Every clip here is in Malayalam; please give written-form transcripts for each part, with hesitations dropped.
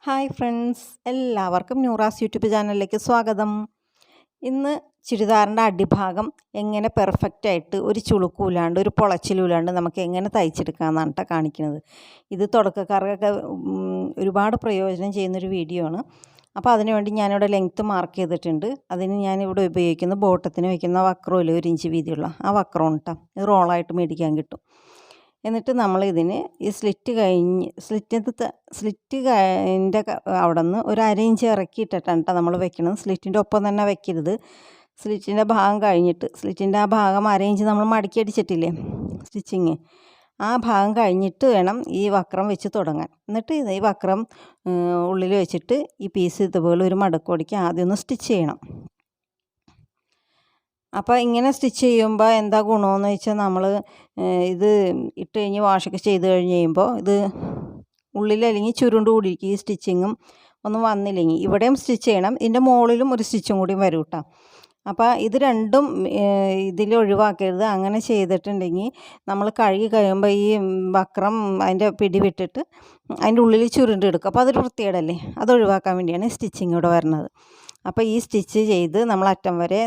ഹായ് ഫ്രണ്ട്സ്, എല്ലാവർക്കും നൂറാസ് യൂട്യൂബ് ചാനലിലേക്ക് സ്വാഗതം. ഇന്ന് ചുരിദാറിൻ്റെ അടിഭാഗം എങ്ങനെ പെർഫെക്റ്റായിട്ട് ഒരു ചുളുക്കൂലാണ്ട് ഒരു പൊളച്ചിലൂലാണ്ട് നമുക്ക് എങ്ങനെ തയ്ച്ചെടുക്കാമെന്നാണ് കേട്ടോ കാണിക്കുന്നത്. ഇത് തുടക്കക്കാർക്കൊക്കെ ഒരുപാട് പ്രയോജനം ചെയ്യുന്നൊരു വീഡിയോ ആണ്. അപ്പോൾ അതിനുവേണ്ടി ഞാനിവിടെ ലെങ്ത്ത് മാർക്ക് ചെയ്തിട്ടുണ്ട്. അതിന് ഞാനിവിടെ ഉപയോഗിക്കുന്ന ബോട്ടത്തിന് വയ്ക്കുന്ന വക്രമില്ല, 1 ഇഞ്ച് വീതിയുള്ള ആ വക്രം കേട്ടോ. ഇത് റോളായിട്ട് മേടിക്കാൻ കിട്ടും. എന്നിട്ട് നമ്മളിതിന് ഈ സ്ലിറ്റിൻ്റെ അവിടെ നിന്ന് ഒരു 1/2 ഇഞ്ച് ഇറക്കിയിട്ടിട്ടാണ് കേട്ടോ നമ്മൾ വെക്കണം. സ്ലിറ്റിൻ്റെ ഒപ്പം തന്നെ വെക്കരുത്. സ്ലിറ്റിൻ്റെ ഭാഗം കഴിഞ്ഞിട്ട് സ്ലിറ്റിൻ്റെ ആ ഭാഗം 1/2 ഇഞ്ച് നമ്മൾ മടക്കി അടിച്ചിട്ടില്ലേ സ്റ്റിച്ചിങ്, ആ ഭാഗം കഴിഞ്ഞിട്ട് വേണം ഈ വക്രം വെച്ച് തുടങ്ങാൻ. എന്നിട്ട് ഈ വക്രം ഉള്ളിൽ വെച്ചിട്ട് ഈ പീസ് ഇതുപോലെ ഒരു മടക്കോടിക്ക് ആദ്യം ഒന്ന് സ്റ്റിച്ച് ചെയ്യണം. അപ്പോൾ ഇങ്ങനെ സ്റ്റിച്ച് ചെയ്യുമ്പോൾ എന്താ ഗുണമെന്ന് വെച്ചാൽ നമ്മൾ ഇത് ഇട്ട് കഴിഞ്ഞ് വാഷൊക്കെ ചെയ്ത് കഴിഞ്ഞ് കഴിയുമ്പോൾ ഇത് ഉള്ളിലല്ലെങ്കിൽ ചുരുണ്ട് കൂടിയിരിക്കും. ഈ സ്റ്റിച്ചിങ്ങും ഒന്നും വന്നില്ലെങ്കിൽ ഇവിടെയും സ്റ്റിച്ച് ചെയ്യണം, ഇതിൻ്റെ മുകളിലും ഒരു സ്റ്റിച്ചും കൂടിയും വരും കേട്ടോ. അപ്പോൾ ഇത് രണ്ടും ഇതിൽ ഒഴിവാക്കരുത്. അങ്ങനെ ചെയ്തിട്ടുണ്ടെങ്കിൽ നമ്മൾ കഴുകി കഴിയുമ്പോൾ ഈ വക്രം അതിൻ്റെ പിടി വിട്ടിട്ട് അതിൻ്റെ ഉള്ളിൽ ചുരുണ്ടെടുക്കും. അപ്പോൾ അതൊരു വൃത്തികേടല്ലേ, അത് ഒഴിവാക്കാൻ വേണ്ടിയാണ് സ്റ്റിച്ചിങ് ഇവിടെ വരുന്നത്. അപ്പോൾ ഈ സ്റ്റിച്ച് ചെയ്ത് നമ്മൾ അറ്റം വരെ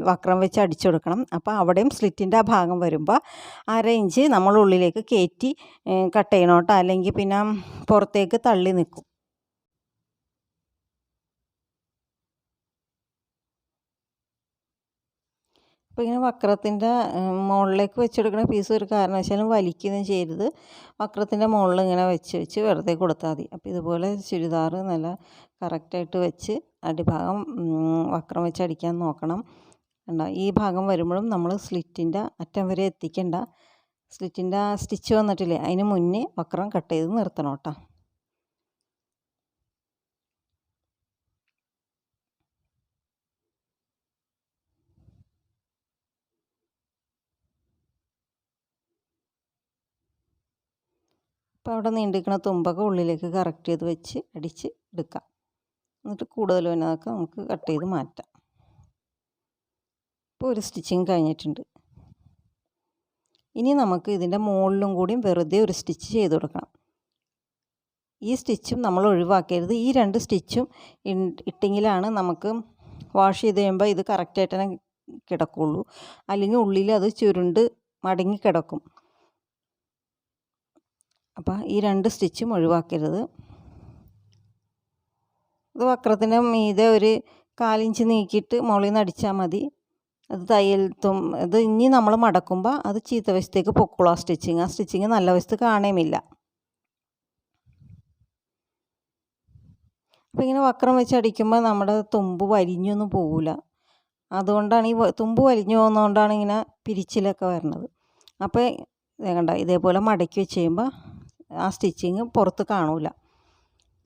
വക്രം വെച്ച് അടിച്ചു കൊടുക്കണം. അപ്പോൾ അവിടെയും സ്ലിറ്റിൻ്റെ ആ ഭാഗം വരുമ്പോൾ 1/2 ഇഞ്ച് നമ്മൾ ഉള്ളിലേക്ക് കയറ്റി കട്ട് ചെയ്യണം കേട്ടോ, അല്ലെങ്കിൽ പിന്നെ പുറത്തേക്ക് തള്ളി നിൽക്കും. അപ്പോൾ ഇങ്ങനെ വക്രത്തിൻ്റെ മുകളിലേക്ക് വെച്ചെടുക്കുന്ന പീസ് ഒരു കാരണവശാലും വലിക്കുകയൊന്നും ചെയ്യരുത്. വക്രത്തിൻ്റെ മുകളിൽ ഇങ്ങനെ വെച്ച് വെറുതെ കൊടുത്താൽ മതി. അപ്പോൾ ഇതുപോലെ ചുരിദാർ നല്ല കറക്റ്റായിട്ട് വെച്ച് അടിഭാഗം വക്രം വെച്ച് അടിക്കാൻ നോക്കണം. കണ്ടോ, ഈ ഭാഗം വരുമ്പോഴും നമ്മൾ സ്ലിറ്റിൻ്റെ അറ്റം വരെ എത്തിക്കണ്ട. സ്ലിറ്റിൻ്റെ സ്റ്റിച്ച് വന്നിട്ടില്ലേ, അതിന് മുന്നേ വക്രം കട്ട് ചെയ്ത് നിർത്തണം കേട്ടോ. അപ്പോൾ അവിടെ നീണ്ടിരിക്കുന്ന തുമ്പൊക്കെ ഉള്ളിലേക്ക് കറക്റ്റ് ചെയ്ത് വെച്ച് അടിച്ച് എടുക്കാം. എന്നിട്ട് കൂടുതൽ വരുന്നതൊക്കെ നമുക്ക് കട്ട് ചെയ്ത് മാറ്റാം. ഇപ്പോൾ ഒരു സ്റ്റിച്ചിങ് കഴിഞ്ഞിട്ടുണ്ട്. ഇനി നമുക്ക് ഇതിൻ്റെ മുകളിലും കൂടിയും വെറുതെ ഒരു സ്റ്റിച്ച് ചെയ്ത് കൊടുക്കണം. ഈ സ്റ്റിച്ചും നമ്മൾ ഒഴിവാക്കരുത്. ഈ 2 സ്റ്റിച്ചും ഇട്ടെങ്കിലാണ് നമുക്ക് വാഷ് ചെയ്ത് കഴിയുമ്പോൾ ഇത് കറക്റ്റായിട്ട് തന്നെ കിടക്കുള്ളൂ. അല്ലെങ്കിൽ ഉള്ളിൽ അത് ചുരുണ്ട് മടങ്ങി കിടക്കും. അപ്പോൾ ഈ 2 സ്റ്റിച്ചും ഒഴിവാക്കരുത്. ഇത് വക്രത്തിൻ്റെ മീതെ ഒരു 1/4 ഇഞ്ച് നീക്കിയിട്ട് മുകളിൽ നിന്ന് അടിച്ചാൽ മതി. അത് ഇത് ഇനി നമ്മൾ മടക്കുമ്പോൾ അത് ചീത്ത വശത്തേക്ക് പൊക്കോളൂ. ആ സ്റ്റിച്ചിങ് നല്ല വശത്ത് കാണുകയുമില്ല. അപ്പോൾ ഇങ്ങനെ വക്രം വെച്ച് അടിക്കുമ്പോൾ നമ്മുടെ തുമ്പ് വലിഞ്ഞൊന്നും പോകില്ല. അതുകൊണ്ടാണ് ഈ തുമ്പ് വലിഞ്ഞു പോകുന്നതുകൊണ്ടാണ് ഇങ്ങനെ പിരിച്ചിലൊക്കെ വരുന്നത്. അപ്പോൾ കണ്ട ഇതേപോലെ മടക്കി വെച്ച് കഴിയുമ്പോൾ ആ സ്റ്റിച്ചിങ് പുറത്ത് കാണില്ല.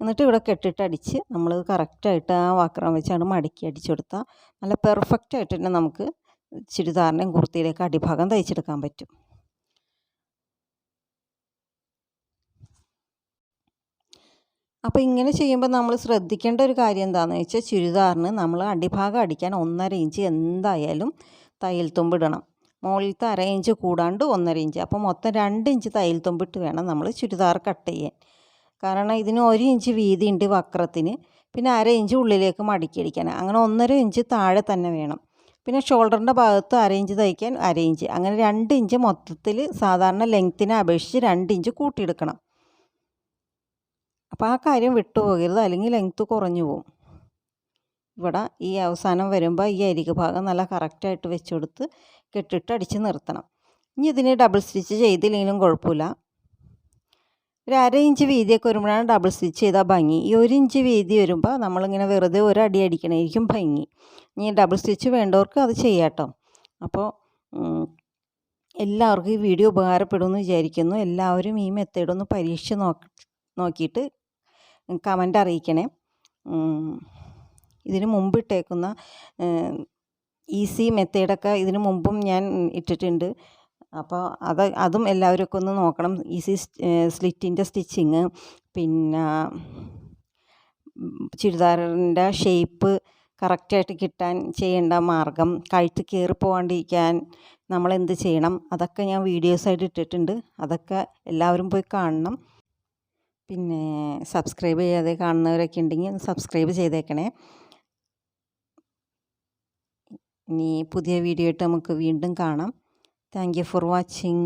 എന്നിട്ട് ഇവിടെ കെട്ടിട്ട് അടിച്ച് നമ്മൾ കറക്റ്റായിട്ട് ആ വക്രം വെച്ചാണ് മടക്കി അടിച്ചു കൊടുത്താൽ നല്ല പെർഫെക്റ്റായിട്ട് തന്നെ നമുക്ക് ചുരിദാറിൻ്റെയും കുർത്തിയിലേക്ക് അടിഭാഗം തയ്ച്ചെടുക്കാൻ പറ്റും. അപ്പോൾ ഇങ്ങനെ ചെയ്യുമ്പോൾ നമ്മൾ ശ്രദ്ധിക്കേണ്ട ഒരു കാര്യം എന്താണെന്ന് വെച്ചാൽ ചുരിദാറിന് നമ്മൾ അടിഭാഗം അടിക്കാൻ 1.5 ഇഞ്ച് എന്തായാലും തയ്യൽ തുമ്പിടണം. മുകളിലത്തെ 1/2 ഇഞ്ച് കൂടാണ്ട് 1.5 ഇഞ്ച്, അപ്പോൾ മൊത്തം 2 ഇഞ്ച് തയ്യൽ തുമ്പിട്ട് വേണം നമ്മൾ ചുരിദാർ കട്ട് ചെയ്യാൻ. കാരണം ഇതിന് 1 ഇഞ്ച് വീതിയുണ്ട് വക്രത്തിന്, പിന്നെ 1/2 ഇഞ്ച് ഉള്ളിലേക്ക് മടക്കി അടിക്കാൻ, അങ്ങനെ 1.5 ഇഞ്ച് താഴെ തന്നെ വേണം. പിന്നെ ഷോൾഡറിൻ്റെ ഭാഗത്ത് 1/2 ഇഞ്ച് തയ്ക്കാൻ 1/2 ഇഞ്ച്, അങ്ങനെ 2 ഇഞ്ച് മൊത്തത്തിൽ സാധാരണ ലെങ്ത്തിനെ അപേക്ഷിച്ച് 2 ഇഞ്ച് കൂട്ടിയെടുക്കണം. അപ്പോൾ ആ കാര്യം വിട്ടുപോകരുത്, അല്ലെങ്കിൽ ലെങ്ത്ത് കുറഞ്ഞു പോകും. ഇവിടെ ഈ അവസാനം വരുമ്പോൾ ഈ അരികു ഭാഗം നല്ല കറക്റ്റായിട്ട് വെച്ച് കൊടുത്ത് കെട്ടിട്ട് അടിച്ച് നിർത്തണം. ഇനി ഇതിന് ഡബിൾ സ്റ്റിച്ച് ചെയ്തില്ലെങ്കിലും കുഴപ്പമില്ല. ഒരു 1/2 ഇഞ്ച് വീതിയൊക്കെ വരുമ്പോഴാണ് ഡബിൾ സ്റ്റിച്ച് ചെയ്താൽ ഭംഗി. ഈ 1 ഇഞ്ച് വീതി വരുമ്പോൾ നമ്മളിങ്ങനെ വെറുതെ ഒരു അടി അടിക്കണമായിരിക്കും ഭംഗി. ഇനി ഡബിൾ സ്റ്റിച്ച് വേണ്ടവർക്ക് അത് ചെയ്യാം കേട്ടോ. അപ്പോൾ എല്ലാവർക്കും ഈ വീഡിയോ ഉപകാരപ്പെടുമെന്ന് വിചാരിക്കുന്നു. എല്ലാവരും ഈ മെത്തേഡ് ഒന്ന് പരീക്ഷിച്ച് നോക്കിയിട്ട് കമൻ്റ് അറിയിക്കണേ. ഇതിന് മുമ്പ് ഇട്ടേക്കുന്ന ഈസി മെത്തേഡൊക്കെ ഇതിന് മുമ്പും ഞാൻ ഇട്ടിട്ടുണ്ട്. അപ്പോൾ അതും എല്ലാവരും ഒന്ന് നോക്കണം. ഈസി സ്ലിറ്റിൻ്റെ സ്റ്റിച്ചിങ്, പിന്നെ ചുരിദാറിൻ്റെ ഷേപ്പ് കറക്റ്റായിട്ട് കിട്ടാൻ ചെയ്യേണ്ട മാർഗം, കഴുത്ത് കയറി പോകാണ്ടിരിക്കാൻ നമ്മളെന്ത് ചെയ്യണം, അതൊക്കെ ഞാൻ വീഡിയോസായിട്ട് ഇട്ടിട്ടുണ്ട്. അതൊക്കെ എല്ലാവരും പോയി കാണണം. പിന്നെ സബ്സ്ക്രൈബ് ചെയ്യാതെ കാണുന്നവരൊക്കെ ഉണ്ടെങ്കിൽ ഒന്ന് സബ്സ്ക്രൈബ് ചെയ്തേക്കണേ. ഇനി പുതിയ വീഡിയോ ആയിട്ട് നമുക്ക് വീണ്ടും കാണാം. Thank you for watching.